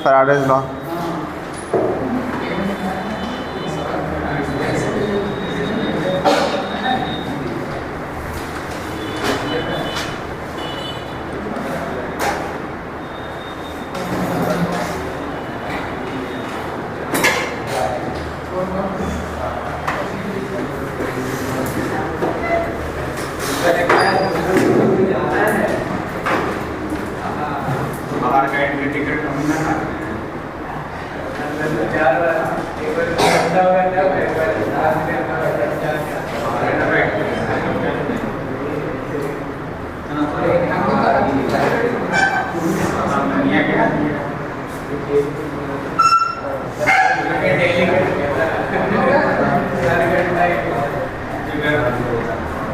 Faraday's law.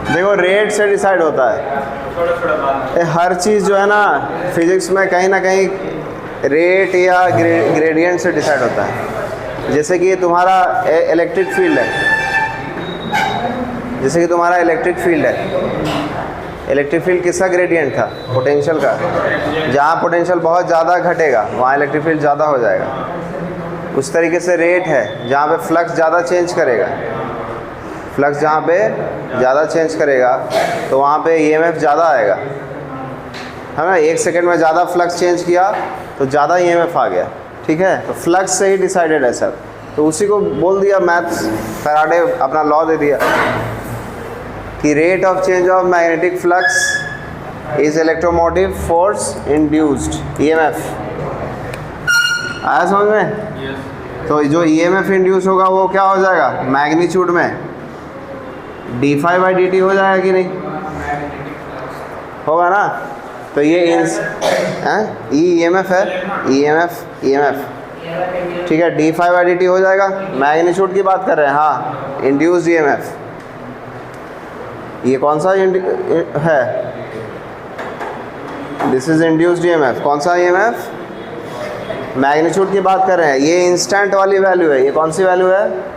देखो rate से decide होता है हर चीज़ जो है ना फिजिक्स में, कहीं ना कहीं रेट या ग्रेडियंट से डिसाइड होता है। जैसे कि तुम्हारा इलेक्ट्रिक फील्ड है, जैसे कि तुम्हारा इलेक्ट्रिक फील्ड है, इलेक्ट्रिक फील्ड किसका ग्रेडियंट था? पोटेंशियल का। जहाँ पोटेंशियल बहुत ज़्यादा घटेगा वहाँ इलेक्ट्रिक फील्ड ज़्यादा हो जाएगा। उस तरीके से रेट है, जहाँ पे फ्लक्स ज़्यादा चेंज करेगा, फ्लक्स जहाँ पे ज़्यादा चेंज करेगा तो वहाँ पे ईएमएफ ज़्यादा आएगा, है ना। 1 सेकंड में ज़्यादा फ्लक्स चेंज किया तो ज़्यादा ईएमएफ आ गया, ठीक है। तो फ्लक्स से ही डिसाइडेड है सर। तो उसी को बोल दिया मैथ्स, फैराडे अपना लॉ दे दिया कि rate of change of magnetic flux is electromotive force induced EMF. आया समझ में? तो जो ईएमएफ इंड्यूस होगा वो क्या हो जाएगा? मैग्नीट्यूड में d∅/dt हो जाएगा कि नहीं? होगा ना। तो ये ईएमएफ है, ईएमएफ ठीक है, d∅/dt हो जाएगा। मैग्नीट्यूड की बात कर रहे हैं, हाँ, इंड्यूस्ड ईएमएफ। ये कौन सा है? This is induced EMF. कौन सा ईएमएफ? मैग्नीट्यूड की बात कर रहे हैं। ये इंस्टेंट वाली वैल्यू है। ये कौन सी वैल्यू है?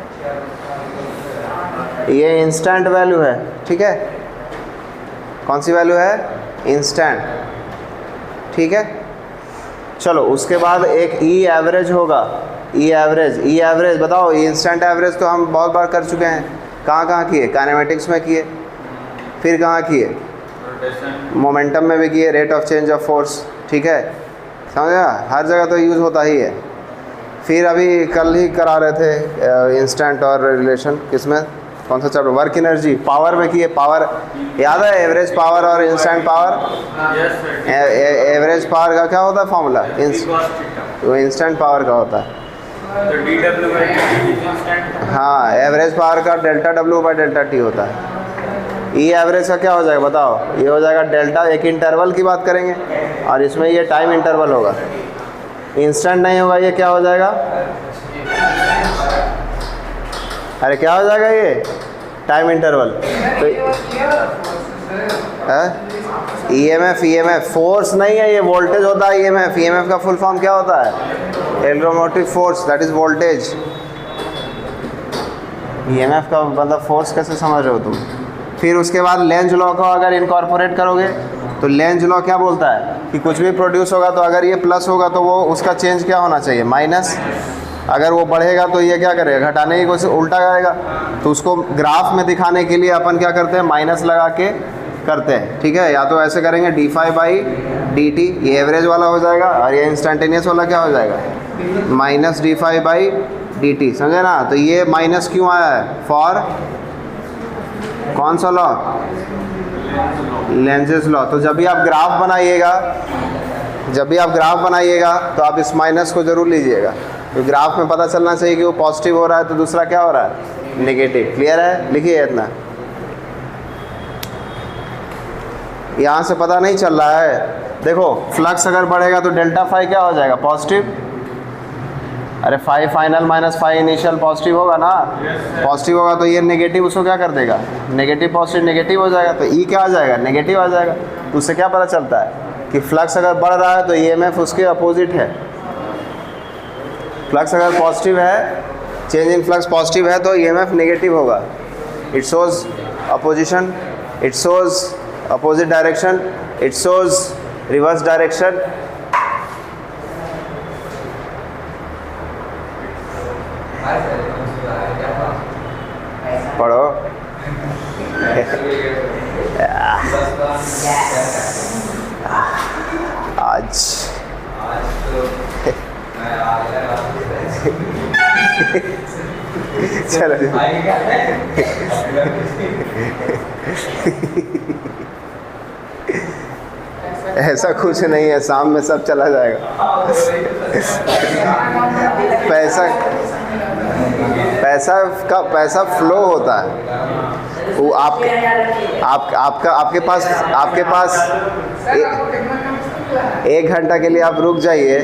ये इंस्टेंट वैल्यू है, ठीक है। कौन सी वैल्यू है? इंस्टेंट, ठीक है। चलो उसके बाद एक ई एवरेज होगा। ई एवरेज बताओ। इंस्टेंट एवरेज तो हम बहुत बार कर चुके हैं। कहाँ किए? काइनेमेटिक्स में किए, फिर कहाँ किए? मोमेंटम में भी किए, rate of change of force, ठीक है, समझा। हर जगह तो यूज़ होता ही है। फिर अभी कल ही करा रहे थे इंस्टेंट और रिलेशन, किसमें? कौन सा चैप्टर? वर्क एनर्जी, पावर में किए। पावर याद है? एवरेज पावर और इंस्टेंट पावर। एवरेज पावर का क्या होता है फॉर्मूला? वो इंस्टेंट पावर का होता है। तो dW/dt। हाँ, एवरेज पावर का ΔW/ΔT होता है। ई एवरेज का क्या हो जाएगा बताओ? ये हो जाएगा डेल्टा। एक इंटरवल की बात करेंगे और इसमें ये टाइम इंटरवल होगा। इंस्टेंट नहीं होगा, ये क्या हो जाएगा? अरे क्या हो जाएगा? ये टाइम इंटरवल। तो ईएमएफ फोर्स नहीं है, ये वोल्टेज होता है। ईएमएफ का फुल फॉर्म क्या होता है? Electromotive force, that is voltage. EMF का मतलब फोर्स कैसे समझ रहे हो तुम? फिर उसके बाद लेंज लॉ को अगर इनकॉर्पोरेट करोगे तो लेंज लॉ क्या बोलता है कि कुछ भी प्रोड्यूस होगा तो अगर ये प्लस होगा तो वो उसका चेंज क्या होना चाहिए? माइनस। अगर वो बढ़ेगा तो ये क्या करेगा? घटाने की कोशिश, उल्टा करेगा। तो उसको ग्राफ में दिखाने के लिए अपन क्या करते हैं? माइनस लगा के करते हैं, ठीक है। या तो ऐसे करेंगे d∅/dt, ये एवरेज वाला हो जाएगा, और ये इंस्टेंटेनियस वाला क्या हो जाएगा? माइनस d∅/dt, समझे ना। तो ये माइनस क्यों आया है? फॉर कौन सा लॉ? Lenz's law. तो जब भी आप ग्राफ बनाइएगा तो आप इस माइनस को जरूर लीजिएगा। तो ग्राफ में पता चलना चाहिए कि वो पॉजिटिव हो रहा है तो दूसरा क्या हो रहा है? नेगेटिव। क्लियर है? लिखिए इतना। यहाँ से पता नहीं चल रहा है। देखो फ्लक्स अगर बढ़ेगा तो ΔΦ क्या हो जाएगा? पॉजिटिव। अरे phi final minus phi initial positive होगा ना। पॉजिटिव होगा तो ये नेगेटिव उसको क्या कर देगा? नेगेटिव पॉजिटिव नेगेटिव हो जाएगा, तो ई क्या आ जाएगा? नेगेटिव आ जाएगा। तो उससे क्या पता चलता है कि फ्लक्स अगर बढ़ रहा है तो ईएमएफ उसके अपोजिट है। फ्लक्स अगर पॉजिटिव है, चेंज इन फ्लक्स पॉजिटिव है तो ईएमएफ नेगेटिव होगा। It shows opposition, it shows opposite direction, it shows reverse direction. पढ़ो। आज चलो ऐसा कुछ नहीं है, शाम में सब चला जाएगा। पैसा फ्लो होता है। वो आपके पास एक घंटा के लिए आप रुक जाइए।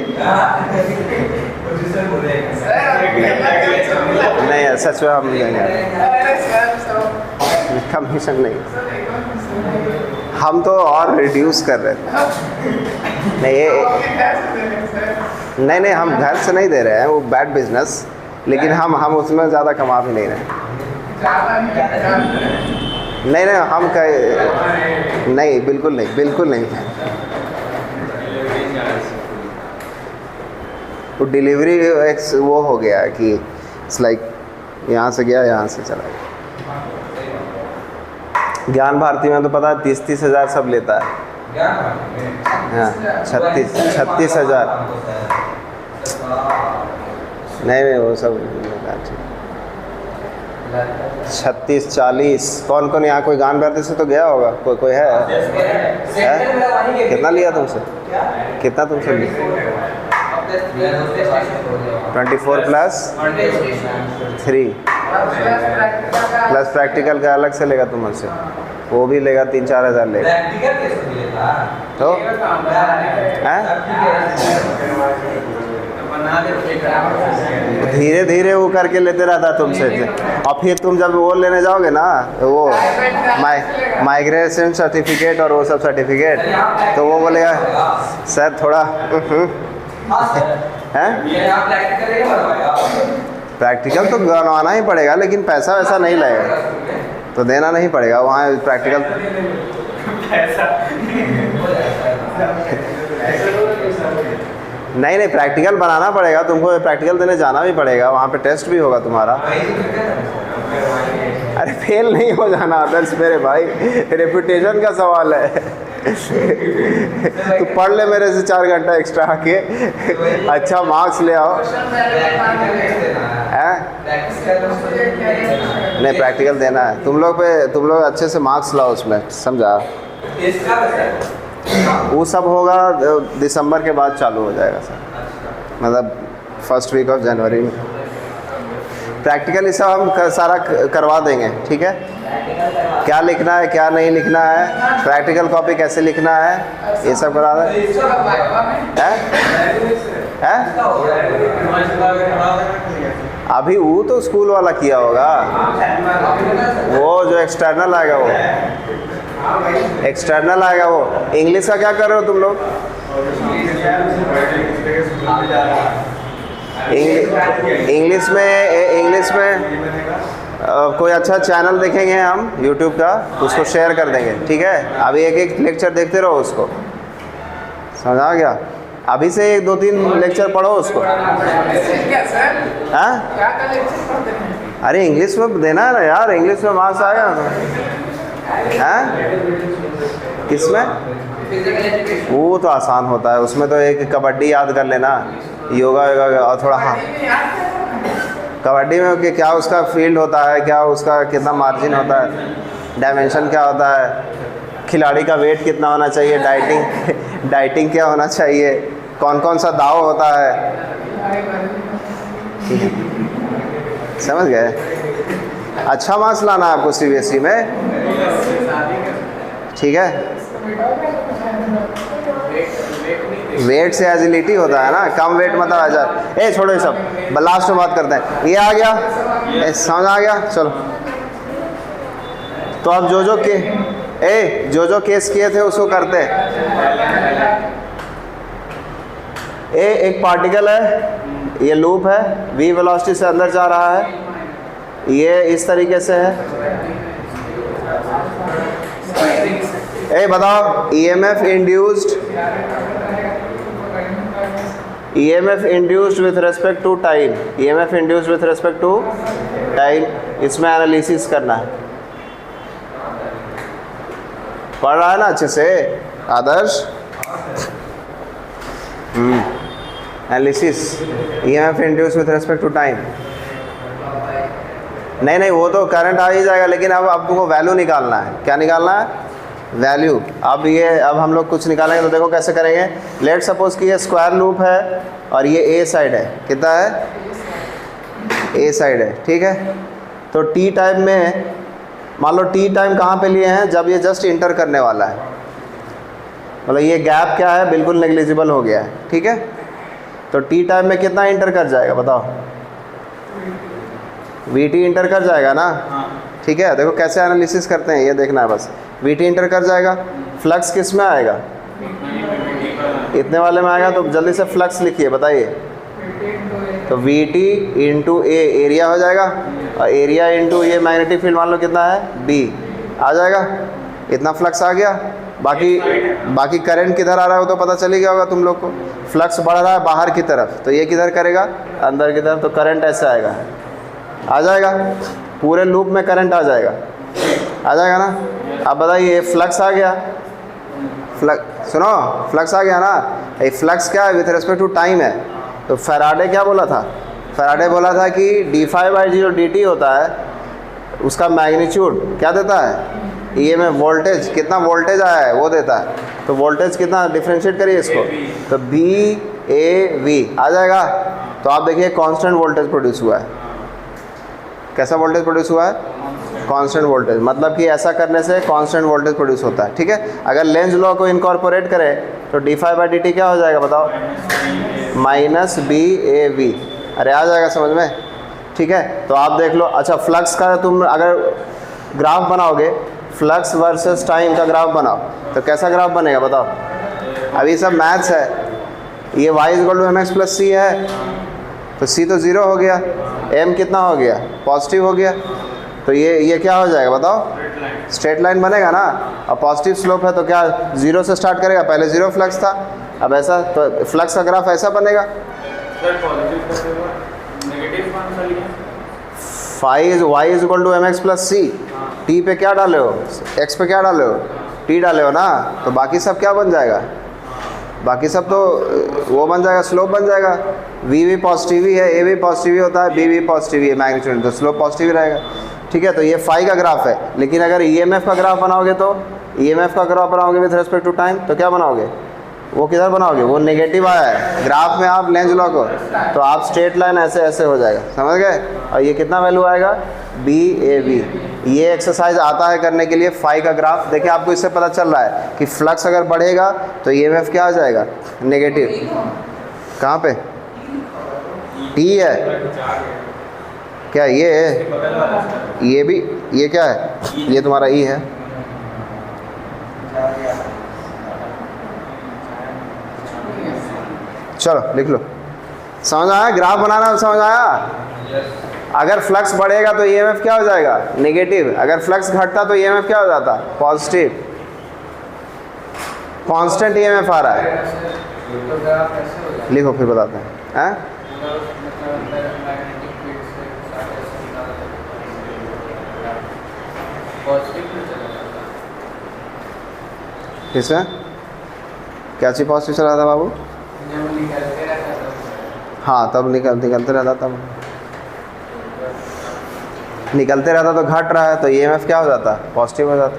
नहीं है, सच में हम नहीं, कमीशन नहीं, हम तो और रिड्यूस कर रहे थे। नहीं, हम घर से नहीं दे रहे हैं, वो बैड बिजनेस, लेकिन हम उसमें ज़्यादा कमा भी नहीं रहे। नहीं, हम नहीं, बिल्कुल नहीं। वो डिलीवरी एक वो हो गया कि इट्स लाइक यहाँ से गया, यहाँ से चला गया। ज्ञान भारती में तो पता है 30 हज़ार सब लेता है। हाँ, 36 हज़ार। नहीं, वो सब 36, 40। कौन यहाँ कोई ज्ञान भारती से तो गया होगा, कोई है? कितना लिया तुमसे? कितना तुमसे लिया? 24 प्लस 3 प्लस प्रैक्टिकल का अलग से लेगा तुमसे, वो भी लेगा 3-4 हज़ार लेगा। तो धीरे धीरे वो करके लेते रहता तुमसे। और फिर तुम जब वो लेने जाओगे ना, वो माइग्रेशन सर्टिफिकेट और वो सब सर्टिफिकेट, तो वो बोलेगा सर थोड़ा हैं। प्रैक्टिकल तो बनवाना ही पड़ेगा, लेकिन पैसा वैसा नहीं लगेगा, तो देना नहीं पड़ेगा वहाँ प्रैक्टिकल। नहीं, प्रैक्टिकल बनाना पड़ेगा तुमको, प्रैक्टिकल देने जाना भी पड़ेगा, वहाँ पे टेस्ट भी होगा तुम्हारा। अरे फेल नहीं हो जाना आदर्श मेरे भाई, रेपुटेशन का सवाल है। तू पढ़ ले मेरे से 4 घंटा एक्स्ट्रा आके, अच्छा मार्क्स ले आओ। नहीं, प्रैक्टिकल देना है तुम लोग अच्छे से मार्क्स लाओ उसमें, समझा? वो सब होगा दिसंबर के बाद चालू हो जाएगा सर, मतलब फर्स्ट वीक ऑफ जनवरी में। प्रैक्टिकल ये सब हम सारा करवा देंगे, ठीक है? क्या लिखना है, क्या नहीं लिखना है, प्रैक्टिकल कॉपी कैसे लिखना है, ये सब करा दें। अभी वो तो स्कूल वाला किया होगा, वो जो एक्सटर्नल आएगा वो इंग्लिश का क्या कर रहे हो तुम लोग? इंग्लिश में कोई अच्छा चैनल देखेंगे हम YouTube का, उसको शेयर कर देंगे, ठीक है? अभी एक लेक्चर देखते रहो उसको, समझा गया? अभी से 1-2-3 लेक्चर पढ़ो उसको। हाँ, अरे इंग्लिश में देना है ना यार, इंग्लिश में मार्क्स आएगा ना। हाँ, किसमें? वो तो आसान होता है, उसमें तो एक कबड्डी याद कर लेना, योगा और थोड़ा। हाँ, कबड्डी में कि क्या उसका फील्ड होता है, क्या उसका कितना मार्जिन होता है, डायमेंशन क्या होता है, खिलाड़ी का वेट कितना होना चाहिए, डाइटिंग क्या होना चाहिए, कौन सा दाव होता है, समझ गए? अच्छा मार्क्स लाना है आपको CBSE में, ठीक है? वेट से एजिलिटी होता है ना, कम वेट मतलब आ जाए। छोड़ो ये सब, लास्ट में बात करते हैं। ये आ गया, समझ आ गया? चलो, तो अब जो केस किए थे उसको करते हैं। एक पार्टिकल है, ये लूप है, v वेलोसिटी से अंदर जा रहा है, ये इस तरीके से है। बताओ EMF induced EMF induced with respect to time, EMF induced with respect to time, इसमें एनालिसिस करना है। पढ़ रहा है ना अच्छे से Adarsh? Analysis EMF induced with respect to time. नहीं वो तो करंट आ ही जाएगा, लेकिन अब तुमको वैल्यू निकालना है। क्या निकालना है? वैल्यू। अब हम लोग कुछ निकालेंगे तो देखो कैसे करेंगे। लेट सपोज कि ये स्क्वायर लूप है और ये ए साइड है। कितना है? ए साइड है, ठीक है। तो टी टाइम में मान लो टी टाइम कहाँ पे लिए हैं? जब ये जस्ट इंटर करने वाला है, मतलब ये गैप क्या है? बिल्कुल नेग्लिजिबल हो गया है, ठीक है। तो टी टाइम में कितना इंटर कर जाएगा बताओ? VT इंटर कर जाएगा ना, ठीक है। देखो कैसे एनालिसिस करते हैं ये देखना है बस। VT इंटर कर जाएगा, फ्लक्स किस में आएगा? इतने वाले में आएगा। तो जल्दी से फ्लक्स लिखिए, बताइए। तो VT इंटू ए एरिया हो जाएगा, और एरिया इंटू ये मैग्नेटिक फील्ड मान लो कितना है? B आ जाएगा। इतना फ्लक्स आ गया। बाकी करंट किधर आ रहा है वो तो पता चल ही गया होगा तुम लोग को। फ्लक्स बढ़ रहा है बाहर की तरफ, तो ये किधर करेगा? अंदर की तरफ। तो करंट ऐसे आएगा, आ जाएगा। पूरे लूप में करंट आ जाएगा ना। अब बताइए फ्लक्स आ गया, सुनो फ्लक्स आ गया ना। ये फ्लक्स क्या है? विथ रिस्पेक्ट टू टाइम है। तो फैराडे क्या बोला था? फैराडे बोला था कि d∅/0 dt होता है, उसका मैग्नीट्यूड क्या देता है? EMF वोल्टेज, कितना वोल्टेज आया है वो देता है। तो वोल्टेज कितना, डिफ्रेंशिएट करिए इसको। तो BAV आ जाएगा। तो आप देखिए कांस्टेंट वोल्टेज प्रोड्यूस हुआ है। कैसा वोल्टेज प्रोड्यूस हुआ है? Constant voltage. मतलब कि ऐसा करने से कांस्टेंट वोल्टेज प्रोड्यूस होता है, ठीक है। अगर लेंज लॉ को इनकॉर्पोरेट करें तो d∅/dt क्या हो जाएगा बताओ? -BAV। अरे आ जाएगा समझ में, ठीक है। तो आप देख लो। अच्छा फ्लक्स का तुम अगर ग्राफ बनाओगे, फ्लक्स वर्सेस टाइम का ग्राफ बनाओ, तो कैसा ग्राफ बनेगा बताओ? अभी सब मैथ्स है। ये y = mx + c है, तो c तो 0 हो गया, m कितना हो गया? पॉजिटिव हो गया। तो ये क्या हो जाएगा बताओ? स्ट्रेट लाइन बनेगा ना। और पॉजिटिव स्लोप है तो क्या 0 से स्टार्ट करेगा? पहले 0 फ्लक्स था, अब ऐसा। तो फ्लक्स का ग्राफ ऐसा बनेगा। y = mx + c। t पे क्या डाले हो? x पे क्या डाले हो? t डाले हो ना। तो बाकी सब क्या बन जाएगा? बाकी सब तो वो बन जाएगा, स्लोप बन जाएगा। v भी पॉजिटिव ही है, a भी पॉजिटिव ही होता है, b भी पॉजिटिव ही है मैग्नीट्यूड, तो स्लोप पॉजिटिव ही रहेगा, ठीक है। तो ये फाई का ग्राफ है। लेकिन अगर EMF का ग्राफ बनाओगे तो EMF का ग्राफ बनाओगे विथ रिस्पेक्ट टू टाइम, तो क्या बनाओगे? वो किधर बनाओगे? वो नेगेटिव आया है ग्राफ में आप लेंज लॉ को, तो आप स्ट्रेट लाइन ऐसे हो जाएगा, समझ गए। और ये कितना वैल्यू आएगा? BAV। ये एक्सरसाइज आता है करने के लिए फाई का ग्राफ। देखिए आपको इससे पता चल रहा है कि फ्लक्स अगर बढ़ेगा तो EMF क्या आ जाएगा? नेगेटिव। कहाँ पे T है? क्या ये है? ये भी, ये क्या है? ये तुम्हारा E है। चलो लिख लो। समझ आया? ग्राफ बनाना समझ आया? अगर फ्लक्स बढ़ेगा तो EMF क्या हो जाएगा? नेगेटिव। अगर फ्लक्स घटता तो EMF क्या हो जाता? पॉजिटिव। कांस्टेंट EMF आ रहा है। लिखो फिर बताते हैं। किसमें क्या चीज पॉजिटिव चल रहा था बाबू? हाँ तब निकलते रहता, तब निकलते रहता तो घट रहा है, तो EMF क्या हो जाता? पॉजिटिव हो जाता।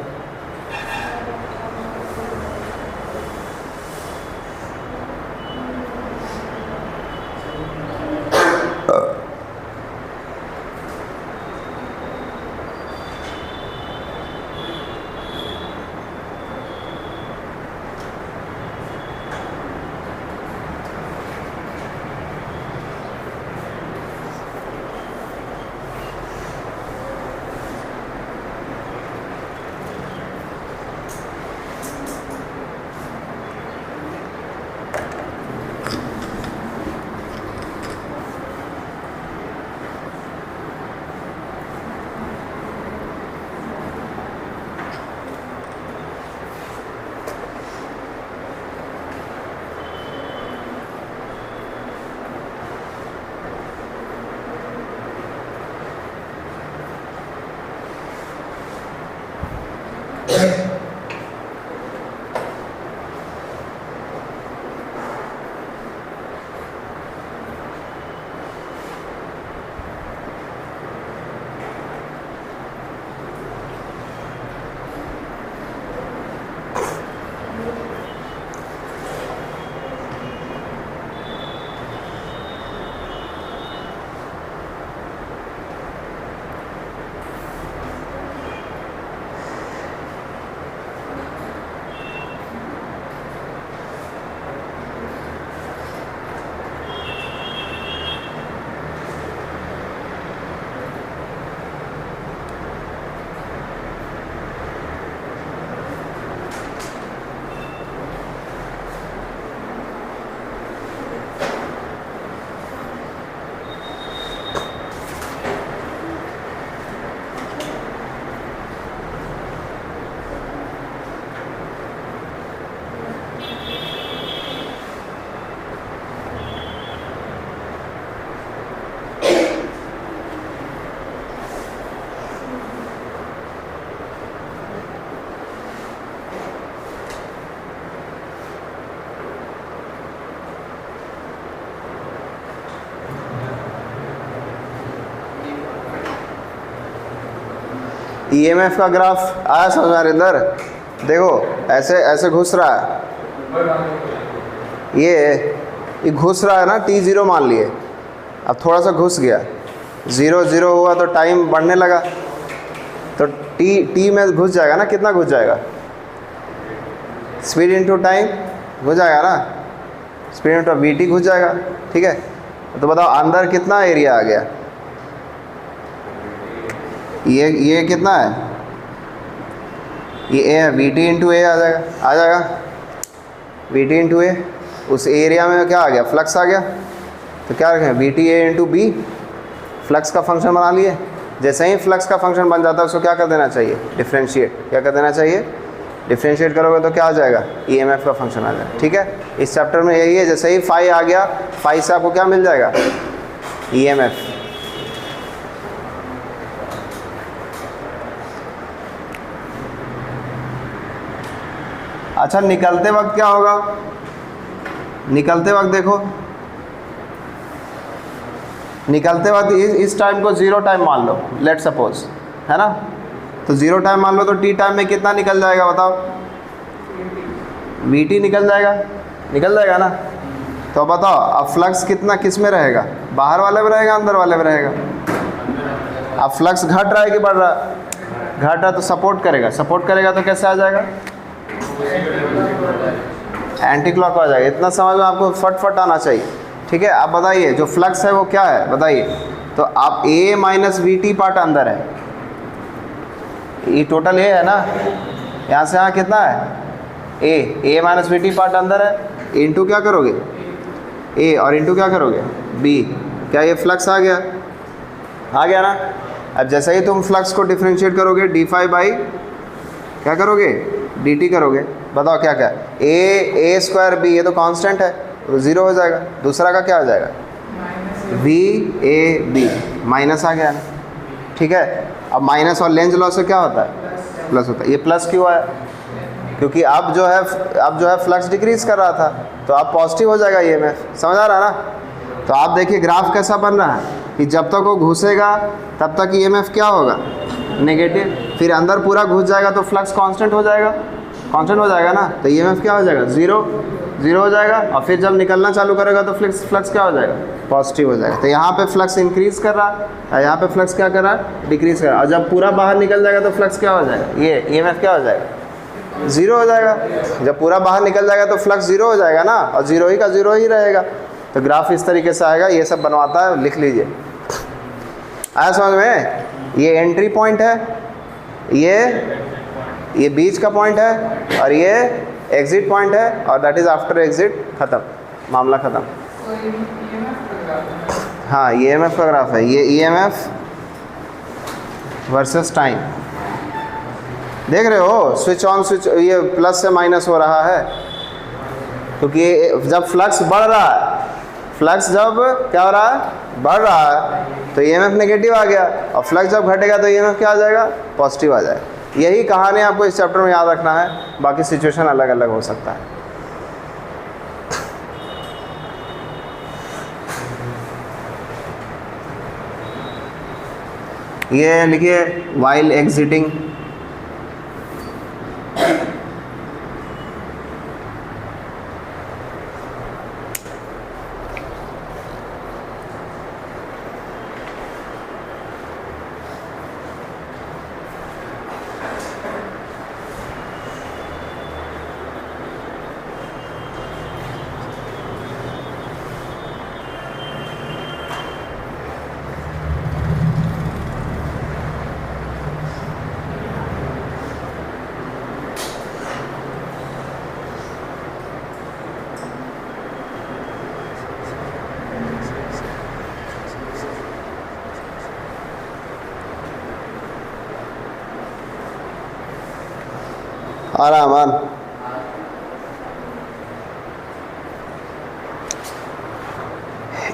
ईएमएफ का ग्राफ आया समझ में इधर? देखो ऐसे ऐसे घुस रहा है, ये घुस रहा है ना, t0 मान लिए। अब थोड़ा सा घुस गया, 0 0 हुआ तो टाइम बढ़ने लगा, तो t में घुस जाएगा ना, कितना घुस जाएगा? स्पीड इनटू टाइम घुस जाएगा ना, स्पीड इनटू vt घुस जाएगा। ठीक है, तो बताओ अंदर कितना एरिया आ गया? ये कितना है? ये ए है, vt इंटू ए आ जाएगा vt इंटू ए। उस एरिया में क्या आ गया? फ्लक्स आ गया। तो क्या रखें? vt a into B, flux का फंक्शन बना लिए। जैसे ही फ्लक्स का फंक्शन बन जाता है उसको क्या कर देना चाहिए? डिफ्रेंशिएट। क्या कर देना चाहिए? डिफ्रेंशिएट करोगे तो क्या आ जाएगा? ईएमएफ का फंक्शन आ जाएगा। ठीक है, इस चैप्टर में यही है। जैसे ही फाई आ गया, फाई से आपको क्या मिल जाएगा? ईएमएफ। अच्छा, निकलते वक्त क्या होगा? निकलते वक्त देखो, निकलते वक्त इस टाइम को 0 टाइम मान लो, लेट सपोज, है ना? तो 0 टाइम मान लो, तो t टाइम में कितना निकल जाएगा बताओ? vt निकल जाएगा ना। तो बताओ अब फ्लक्स कितना किस में रहेगा? बाहर वाले में रहेगा, अंदर वाले में रहेगा? अब फ्लक्स घट रहा है कि बढ़ रहा है? घट रहा है तो सपोर्ट करेगा तो कैसे आ जाएगा? एंटी क्लॉक आ जाएगा। इतना समझ में आपको फट आना चाहिए। ठीक है, आप बताइए जो फ्लक्स है वो क्या है बताइए। तो आप a माइनस वी पार्ट अंदर है, ये टोटल a है ना, यहाँ से यहाँ कितना है? a माइनस वी पार्ट अंदर है, इंटू क्या करोगे? a और इंटू क्या करोगे? b। क्या ये फ्लक्स आ गया ना? अब जैसे ही तुम फ्लक्स को डिफ्रेंशिएट करोगे डी फाई बाई क्या करोगे? dt करोगे। बताओ क्या क्या? a स्क्वायर b, ये तो कांस्टेंट है तो 0 हो जाएगा। दूसरा का क्या हो जाएगा? v a b, माइनस आ गया ना। ठीक है, अब माइनस और लेंज लॉ से क्या होता है? प्लस होता है। ये प्लस क्यों आया? क्योंकि अब जो है फ्लक्स डिक्रीज कर रहा था, तो अब पॉजिटिव हो जाएगा ईएमएफ। समझ आ रहा है ना? तो आप देखिए ग्राफ कैसा बन रहा है कि जब तक वो घुसेगा तब तक ईएमएफ क्या होगा? नेगेटिव। फिर अंदर पूरा घुस जाएगा तो फ्लक्स कांस्टेंट हो जाएगा ना, तो ईएमएफ क्या हो जाएगा? 0 हो जाएगा। और फिर जब निकलना चालू करेगा तो फ्लक्स क्या हो जाएगा? पॉजिटिव हो जाएगा। तो यहाँ पे फ्लक्स इंक्रीज कर रहा है और यहाँ पे फ्लक्स क्या कर रहा है? डिक्रीज कर रहा है। और जब पूरा बाहर निकल जाएगा तो फ्लक्स क्या हो जाएगा? ये ईएमएफ क्या हो जाएगा? 0 हो जाएगा। जब पूरा बाहर निकल जाएगा तो फ्लक्स 0 हो जाएगा ना, और 0 ही का 0 ही रहेगा। तो ग्राफ इस तरीके से आएगा। ये सब बनवाता है, लिख लीजिए। आया समझ में? ये एंट्री पॉइंट है, ये बीच का पॉइंट है, और ये एग्जिट पॉइंट है, और दैट इज आफ्टर एग्जिट। खत्म, मामला खत्म। हाँ, ईएमएफ का ग्राफ है ये, ईएमएफ वर्सेस टाइम। देख रहे हो स्विच ऑन स्विच, ये प्लस से माइनस हो रहा है क्योंकि जब फ्लक्स बढ़ रहा है, फ्लक्स जब क्या हो रहा है? बढ़ रहा है, तो ईएमएफ नेगेटिव आ गया। और फ्लक्स जब घटेगा तो ईएमएफ क्या आ जाएगा? पॉजिटिव आ जाएगा। यही कहानी आपको इस चैप्टर में याद रखना है, बाकी सिचुएशन अलग अलग हो सकता है। ये लिखिए while exiting, आराम।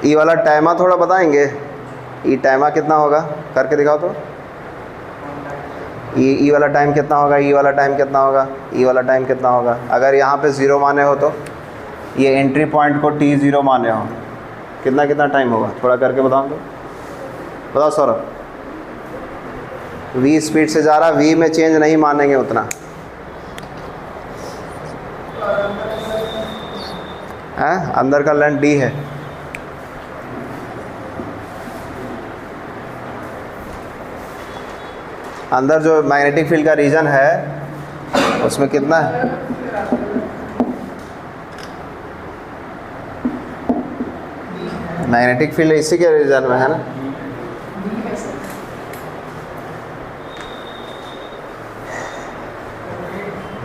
ई वाला टाइमा थोड़ा बताएंगे, ई टाइमा कितना होगा, करके दिखाओ तो। ई वाला टाइम कितना होगा, ई वाला टाइम कितना होगा, ई वाला टाइम कितना होगा। अगर यहाँ पे 0 माने हो तो ये एंट्री पॉइंट को T0 माने हो, कितना कितना टाइम होगा, थोड़ा करके बताओ तो। बताओ सौरभ। V स्पीड से जा रहा, V में चेंज नहीं मानेंगे उतना है। अंदर का लेंथ D है, अंदर जो मैग्नेटिक फील्ड का रीजन है उसमें कितना है, मैग्नेटिक फील्ड इसी के रीजन में है ना।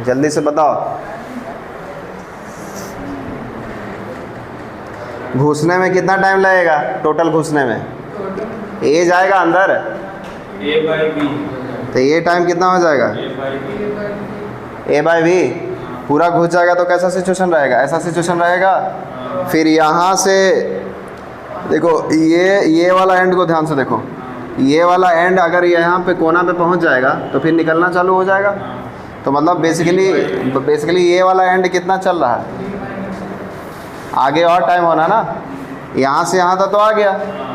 जल्दी से बताओ। घुसने में कितना टाइम लगेगा, टोटल घुसने में ए जाएगा अंदर, A/B, तो ये टाइम कितना हो जाएगा, A/B। पूरा घुस जाएगा तो कैसा सिचुएशन रहेगा, ऐसा सिचुएशन रहेगा। फिर यहाँ से देखो, ये वाला एंड को ध्यान से देखो, ये वाला एंड अगर यहाँ पे कोना पे पहुँच जाएगा तो फिर निकलना चालू हो जाएगा। तो मतलब बेसिकली ये वाला एंड कितना चल रहा है, आगे और टाइम होना ना, यहाँ से यहाँ तक तो आ गया।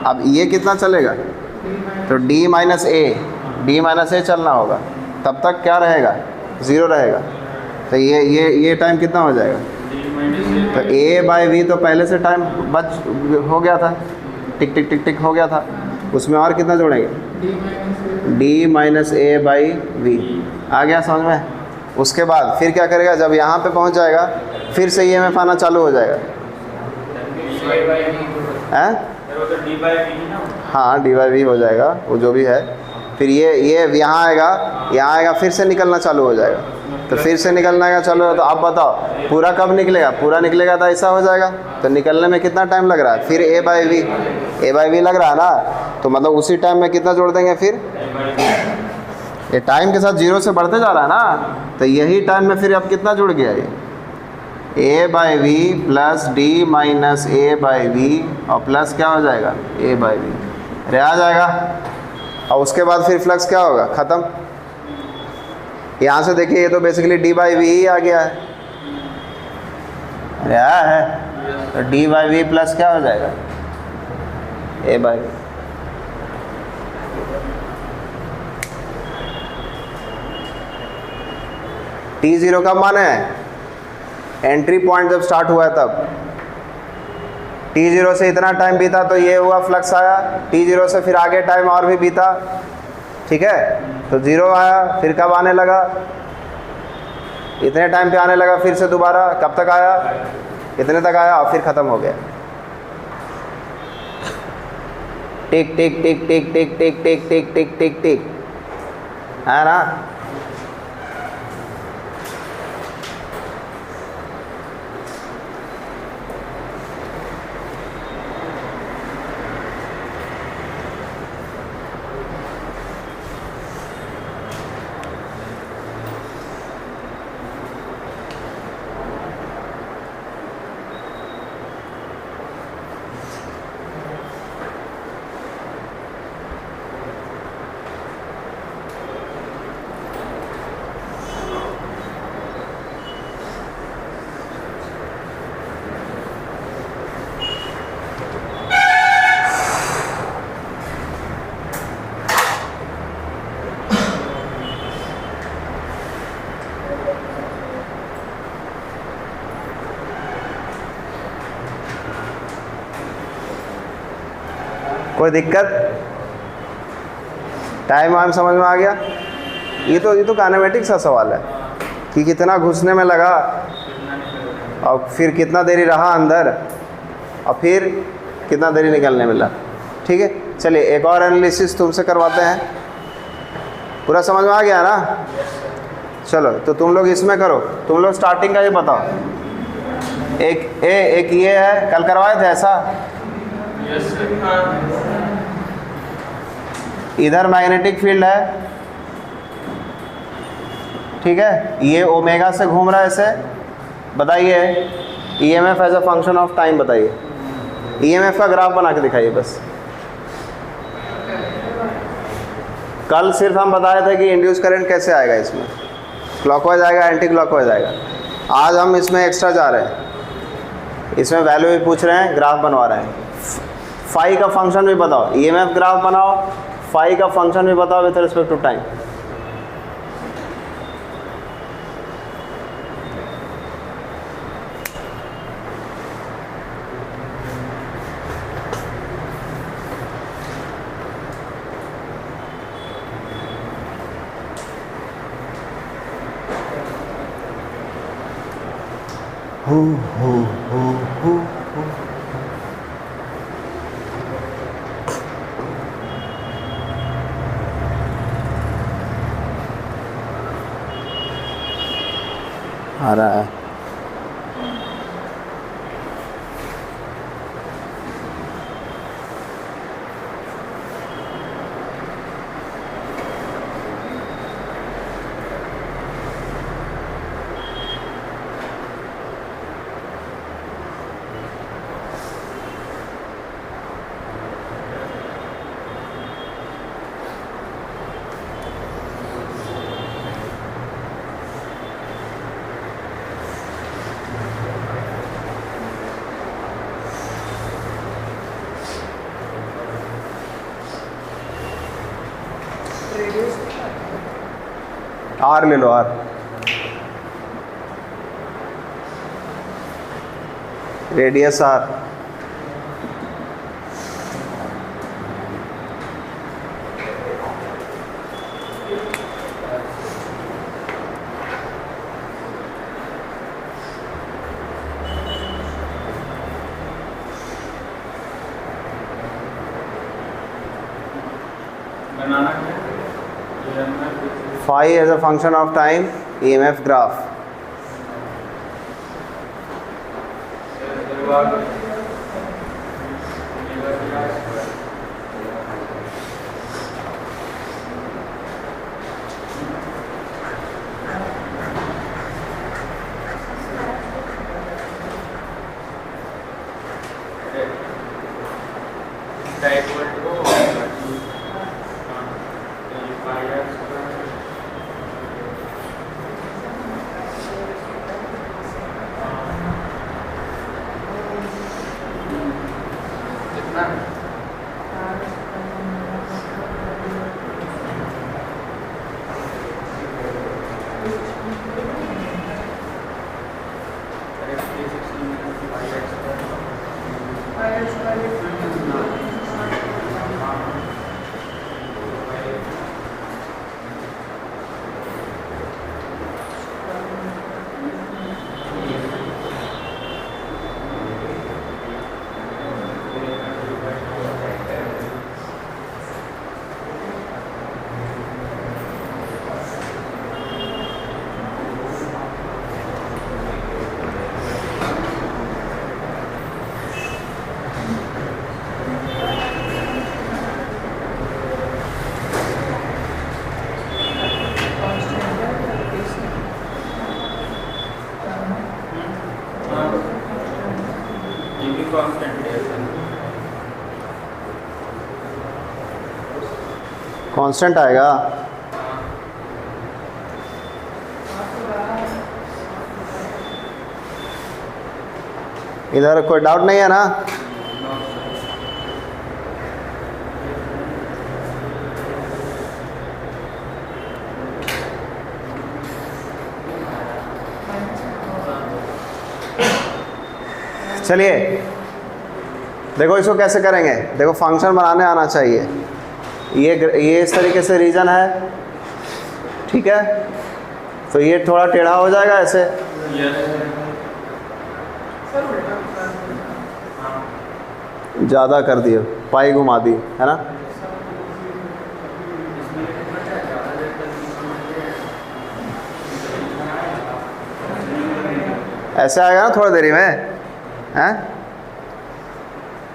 अब ये कितना चलेगा, तो D-A चलना होगा, तब तक क्या रहेगा, 0 रहेगा। तो ये टाइम कितना हो जाएगा, तो A/V तो पहले से टाइम हो गया था, टिक टिक टिक टिक हो गया था, उसमें और कितना जोड़ेंगे, D-A/V आ गया समझ में। उसके बाद फिर क्या करेगा, जब यहाँ पे पहुँच जाएगा फिर से EMF आना चालू हो जाएगा, हैं? हाँ D/V हो जाएगा, वो जो भी है। फिर ये यहाँ आएगा फिर से निकलना चालू हो जाएगा। तो फिर से निकलना का चालू है, तो आप बताओ पूरा कब निकलेगा, पूरा निकलेगा तो ऐसा हो जाएगा। तो निकलने में कितना टाइम लग रहा है, फिर A/V लग रहा है ना, तो मतलब उसी टाइम में कितना जोड़ देंगे, फिर ये टाइम के साथ 0 से बढ़ते जा रहा है ना, तो यही टाइम में फिर अब कितना जुड़ गया, ये A/V प्लस D-A/V और प्लस क्या हो जाएगा, A/V अरे आ जाएगा। और उसके बाद फिर फ्लक्स क्या होगा, ख़त्म। यहाँ से देखिए, ये तो बेसिकली D/V ही आ गया है, अरे आया है, तो D/V प्लस क्या हो जाएगा, A/V। T0 कब माने है, एंट्री पॉइंट जब स्टार्ट हुआ है तब। T0 से इतना टाइम बीता तो ये हुआ, फ्लक्स आया। T0 से फिर आगे टाइम और भी बीता, ठीक है, तो 0 आया। फिर कब आने लगा, इतने टाइम पे आने लगा, फिर से दोबारा कब तक आया, इतने तक आया और फिर ख़त्म हो गया। टिक टिक टिक टिक टिक टिक टिक टिक टिक टिक टिक, है ना। कोई दिक्कत? टाइम वाइम समझ में आ गया? ये तो काइनेमेटिक्स का सवाल है कि कितना घुसने में लगा और फिर कितना देरी रहा अंदर और फिर कितना देरी निकलने मिला। ठीक है, चलिए एक और एनालिसिस तुमसे करवाते हैं। पूरा समझ में आ गया ना? चलो तो तुम लोग इसमें करो, तुम लोग स्टार्टिंग का ये बताओ। एक ये है, कल करवाए थे ऐसा। इधर मैग्नेटिक फील्ड है, ठीक है, ये ओमेगा से घूम रहा है ऐसे। बताइए EMF as a function of time बताइए। ईएमएफ का ग्राफ बना के दिखाइए बस। कल सिर्फ हम बताए थे कि इंड्यूस करंट कैसे आएगा, इसमें क्लॉकवाइज आएगा, एंटी क्लॉकवाइज आएगा। आज हम इसमें एक्स्ट्रा जा रहे हैं, इसमें वैल्यू भी पूछ रहे हैं, ग्राफ बनवा रहे हैं। फाई का फंक्शन भी बताओ, ईएमएफ ग्राफ बनाओ, फाई का फंक्शन भी बताओ विथ रिस्पेक्ट टू टाइम। आ रहा है। आर ले लो, आर। Radius R. बनाना है phi as a function of time, EMF graph. Constant आएगा। इधर कोई डाउट नहीं है ना? चलिए देखो इसको कैसे करेंगे, देखो फंक्शन बनाने आना चाहिए। ये इस तरीके से रीजन है, ठीक है, तो ये थोड़ा टेढ़ा हो जाएगा ऐसे, ज़्यादा कर दिए, पाई घुमा दी, है ना। ऐसे आएगा ना थोड़ी देरी में, हैं।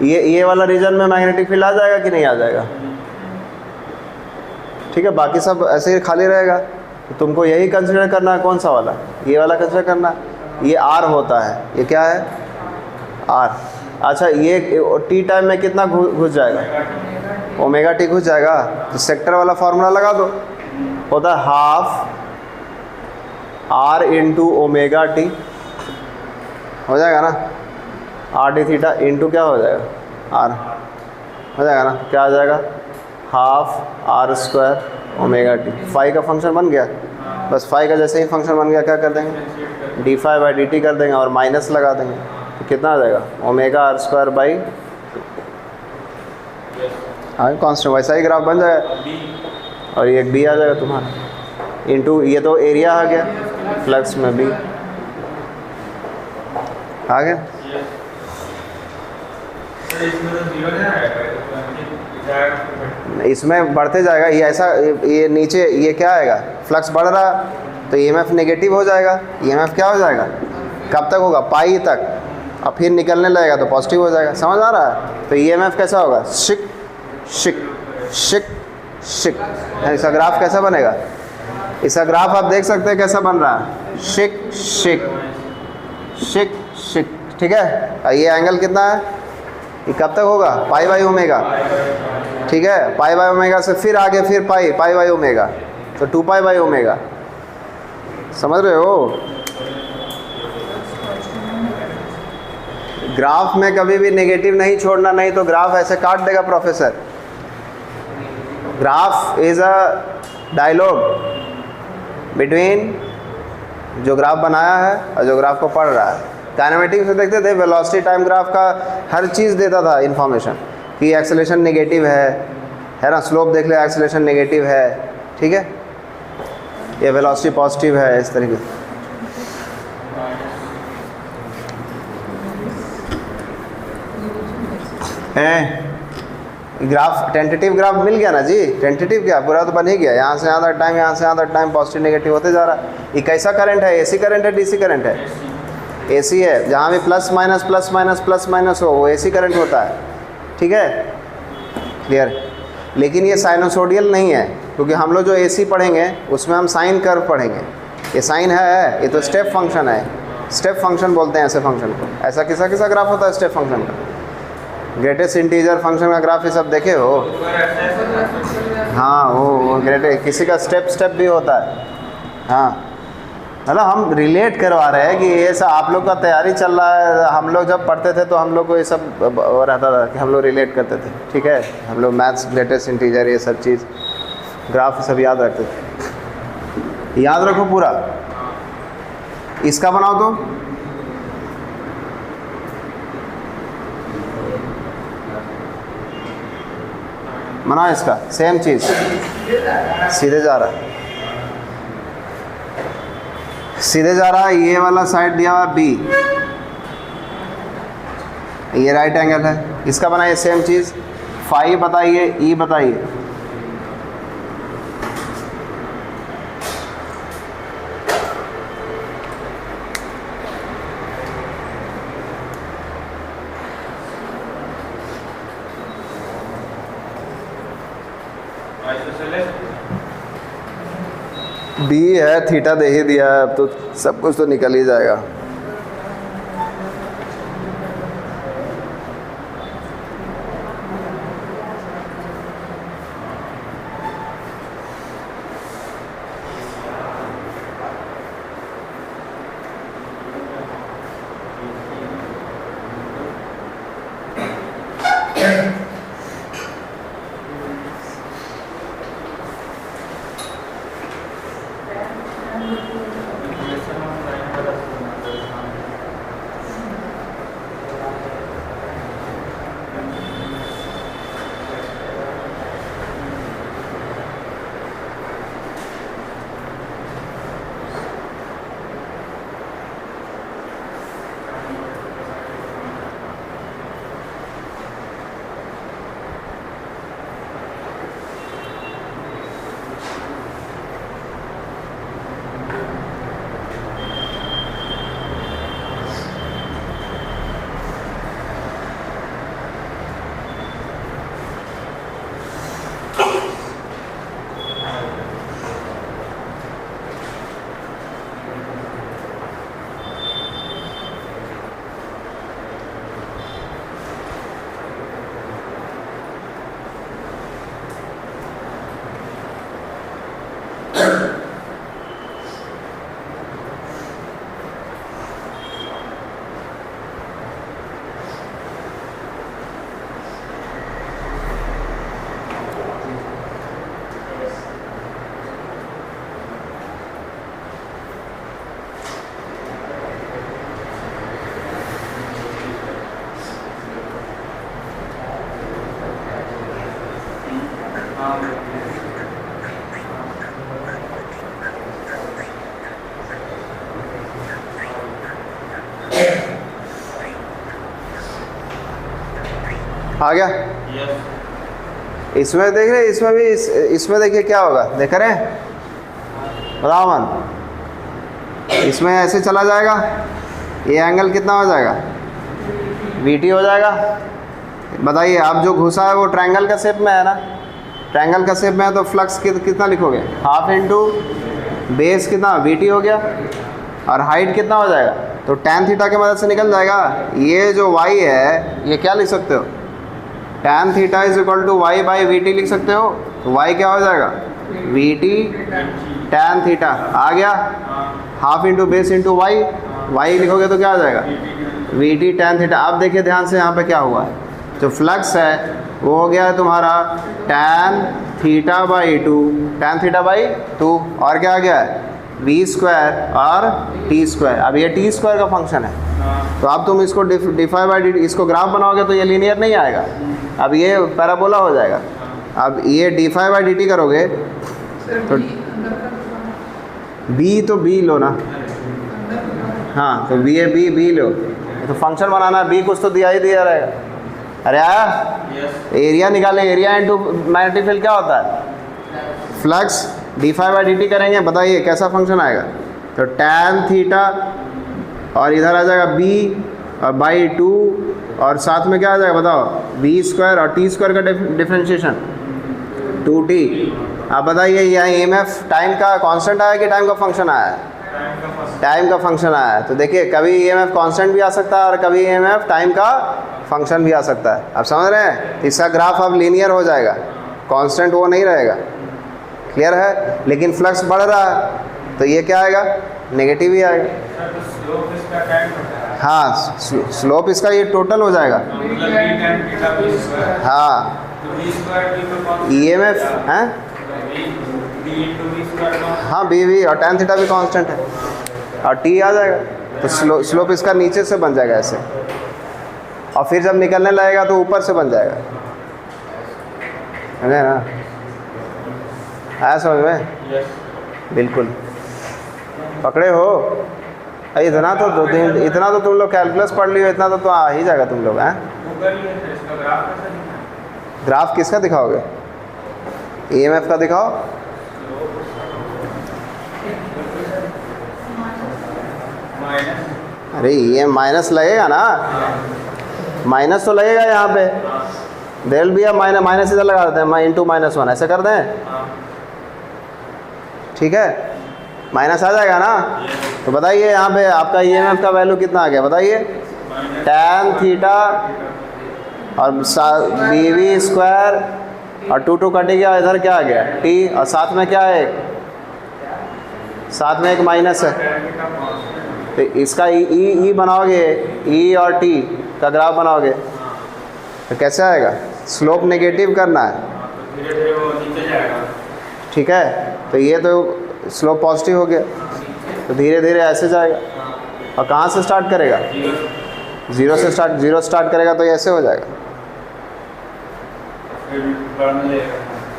ये वाला रीजन में मैग्नेटिक फील्ड आ जाएगा कि नहीं आ जाएगा, ठीक है। बाकी सब ऐसे ही खाली रहेगा, तो तुमको यही कंसिडर करना है। कौन सा वाला, ये वाला कंसिडर करना है। ये आर होता है, ये क्या है, आर। अच्छा, ये टी टाइम में कितना घुस जाएगा, ओमेगा टी घुस जाएगा। तो सेक्टर वाला फार्मूला लगा दो, होता है half R into omega T, हो जाएगा ना। आर डी थीटा इंटू क्या हो जाएगा, आर, हो जाएगा ना। क्या आ जाएगा, half R square omega T. Phi का फंक्शन बन गया, बस फाई का जैसे ही फंक्शन बन गया क्या कर देंगे, D phi by D T कर देंगे और माइनस लगा देंगे, तो कितना आ जाएगा, ओमेगा आर स्क्वायर बाई, हाँ कॉन्स्टेंट, वैसा ही ग्राफ बन जाएगा। और ये एक बी आ जाएगा तुम्हारा, इंटू ये तो एरिया आ गया, फ्लक्स में बी आ गया। इसमें बढ़ते जाएगा ये, ऐसा ये नीचे ये क्या आएगा, फ्लक्स बढ़ रहा, तो ईएमएफ नेगेटिव हो जाएगा। ईएमएफ क्या हो जाएगा, कब तक होगा, पाई तक, और फिर निकलने लगेगा तो पॉजिटिव हो जाएगा। समझ आ रहा है। तो ईएमएफ कैसा होगा, शिक शिक शिक शिक। इसका ग्राफ कैसा बनेगा, इसका ग्राफ आप देख सकते हैं कैसा बन रहा है, शिक शिक शिक शिक, ठीक है। और ये एंगल कितना है, ये कब तक होगा, पाई बाई ओमेगा, ठीक है। पाई बाई ओमेगा से फिर आगे फिर पाई बाई ओमेगा, तो 2 पाई बाई ओमेगा। समझ रहे हो। ग्राफ में कभी भी नेगेटिव नहीं छोड़ना, नहीं तो ग्राफ ऐसे काट देगा professor. Graph is a dialogue between जो ग्राफ बनाया है और जो ग्राफ को पढ़ रहा है। काइनेमेटिक्स में देखते थे, वेलोसिटी टाइम ग्राफ का हर चीज़ देता था इन्फॉर्मेशन, कि एक्सेलेरेशन नेगेटिव है ना, स्लोप देख ले एक्सेलेरेशन नेगेटिव है, ठीक है, ये वेलोसिटी पॉजिटिव है, इस तरीके से। ग्राफ टेंटेटिव ग्राफ मिल गया ना जी, टेंटेटिव क्या पूरा तो बन ही गया। यहाँ से यहाँ तक टाइम, यहाँ से यहाँ तक टाइम पॉजिटिव नेगेटिव होते जा रहा है। ये कैसा करंट है, एसी करंट है डीसी करंट है, एसी है। जहाँ भी प्लस माइनस हो वो एसी करंट होता है, ठीक है, क्लियर। लेकिन ये साइनोसोडियल नहीं है, क्योंकि हम लोग जो एसी पढ़ेंगे उसमें हम साइन कर्व पढ़ेंगे। ये साइन है, ये तो स्टेप फंक्शन है, स्टेप फंक्शन बोलते हैं ऐसे फंक्शन को। ऐसा किसा ग्राफ होता है स्टेप फंक्शन का, ग्रेटेस्ट इंटीजर फंक्शन का ग्राफ ये सब देखे हो। हाँ वो ग्रेटेस्ट, किसी का स्टेप भी होता है। हाँ मतलब हम रिलेट करवा रहे हैं कि ये सब आप लोग का तैयारी चल रहा है। हम लोग जब पढ़ते थे तो हम लोग को ये सब रहता था कि हम लोग रिलेट करते थे, ठीक है। हम लोग मैथ्स, ग्रेटेस्ट इंटीजर, ये सब चीज़, ग्राफ सब याद रखते थे। याद रखो पूरा। इसका बनाओ तो बनाओ, इसका सेम चीज़, सीधे जा रहा है, सीधे जा रहा है। ये वाला साइड दिया हुआ बी, ये राइट एंगल है। इसका बनाइए सेम चीज़, फाई बताइए, ई बताइए। बी है, थीटा दे ही दिया है, अब तो सब कुछ तो निकल ही जाएगा। हाँ आ गया। यस इसमें देख रहे, इसमें भी इसमें देखिए क्या होगा, देख रहे हैं रावण, इसमें ऐसे चला जाएगा, ये एंगल कितना हो जाएगा, VT हो जाएगा। बताइए आप जो घुसा है वो ट्रायंगल का शेप में है ना, ट्रायंगल का शेप में है तो फ्लक्स कितना लिखोगे, हाफ इंटू बेस कितना VT हो गया, और हाइट कितना हो जाएगा, तो tan थीटा की मदद से निकल जाएगा। ये जो y है ये क्या लिख सकते हो, tan theta is equal to y by VT लिख सकते हो। तो y क्या हो जाएगा, VT tan थीटा आ गया, half into base into y लिखोगे तो क्या आ जाएगा, VT tan थीटा। अब देखिए ध्यान से यहाँ पे क्या हुआ है, जो फ्लक्स है वो हो गया है तुम्हारा tan theta by 2, tan theta by 2, और क्या आ गया है v स्क्वायर और t स्क्वायर। अब ये t स्क्वायर का फंक्शन है, तो अब तुम इसको डिफाई बाई dt, इसको ग्राफ बनाओगे तो ये लीनियर नहीं आएगा, अब ये पैराबोला हो जाएगा। अब ये डिफाई बाई dt करोगे तो b लो ना, हाँ तो b लो, तो फंक्शन बनाना b कुछ तो दिया ही दिया रहेगा। अरे आया, एरिया निकालें, एरिया इंटू मैग्नेटिक फील्ड क्या होता है, फ्लक्स डिफाई बाई dt करेंगे, बताइए कैसा फंक्शन आएगा, तो tan थीटा और इधर आ जाएगा b और बाई 2, और साथ में क्या आ जाएगा बताओ, v स्क्वायर और t स्क्वायर का डिफरेंशिएशन 2t। आप बताइए यहाँ EMF टाइम का कांस्टेंट आया कि टाइम का फंक्शन आया है, टाइम का फंक्शन आया है। तो देखिए कभी EMF कांस्टेंट भी आ सकता है और कभी EMF टाइम का फंक्शन भी आ सकता है। आप समझ रहे हैं, इसका ग्राफ अब लीनियर हो जाएगा, कांस्टेंट वो नहीं रहेगा, क्लियर है। लेकिन फ्लक्स बढ़ रहा है तो ये क्या आएगा, नेगेटिव ही आएगा। स्लोप इसका टाइम होता है, हाँ स्लोप इसका ये टोटल हो जाएगा, मतलब v tan theta v square, हाँ तो v स्क्वायर भी तो कौन EMF हैं, v इंटू v स्क्वायर कौन, हाँ v और tan थीटा भी कांस्टेंट है, और t आ जाएगा, तो स्लोप इसका नीचे से बन जाएगा ऐसे, और फिर जब निकलने लगेगा तो ऊपर से बन जाएगा, समझे ना, आया समझ में, यस बिल्कुल पकड़े हो। इतना तो तुम लोग कैलकुलस पढ़ लियो, इतना तो आ ही जाएगा तुम लोग, हैं। गूगल में है, इसका ग्राफ कैसे दिखाएं? ग्राफ किसका दिखाओगे, EMF का दिखाओ, माइनस, अरे ये माइनस लगेगा ना, माइनस तो लगेगा यहाँ पे, देर भी अब माइनस इधर लगा देते हैं, इंटू -1 ऐसे कर दें, ठीक है, माइनस आ जाएगा ना। तो बताइए यहाँ पे आपका EMF का वैल्यू कितना आ गया, बताइए, tan थीटा और BV स्क्वायर और 2 कट गया, इधर क्या आ गया t, और साथ में क्या है, साथ में एक माइनस है, तो इसका ई बनाओगे, E और t का ग्राफ बनाओगे तो कैसे आएगा, स्लोप नेगेटिव करना है, धीरे धीरे वो नीचे जाएगा, ठीक है, तो ये तो स्लोप पॉजिटिव हो गया, तो धीरे धीरे ऐसे जाएगा, और कहाँ से स्टार्ट करेगा, जीरो स्टार्ट करेगा तो ये ऐसे हो जाएगा, फिर बढ़ने लगेगा,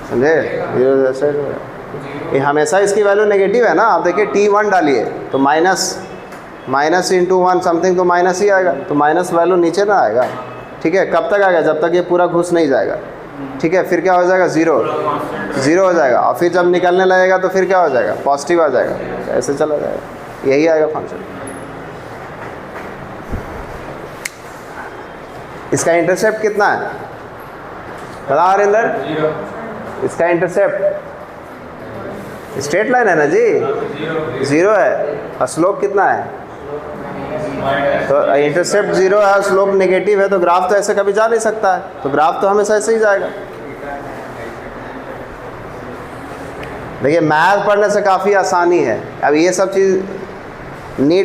समझे, जीरो से ऐसे हो जाएगा। ये हमेशा इसकी वैल्यू नेगेटिव है ना, आप देखिए T1 डालिए तो माइनस इंटू 1 समथिंग, तो माइनस ही आएगा, तो माइनस वैल्यू नीचे ना आएगा, ठीक है, कब तक आएगा, जब तक ये पूरा घुस नहीं जाएगा, ठीक है, फिर क्या हो जाएगा, ज़ीरो हो जाएगा, और फिर जब निकलने लगेगा तो फिर क्या हो जाएगा, पॉजिटिव आ जाएगा, ऐसे चला जाएगा, यही आएगा फंक्शन। इसका इंटरसेप्ट कितना है, बता हरिंदर, इसका इंटरसेप्ट स्ट्रेट लाइन है ना जी, 0 है, और स्लोप कितना है, तो इंटरसेप्ट 0 है, स्लोप नेगेटिव है, तो ग्राफ तो ऐसे कभी जा नहीं सकता है, तो ग्राफ तो हमेशा ऐसे ही जाएगा। देखिए मैथ पढ़ने से काफ़ी आसानी है, अब ये सब चीज़ नीट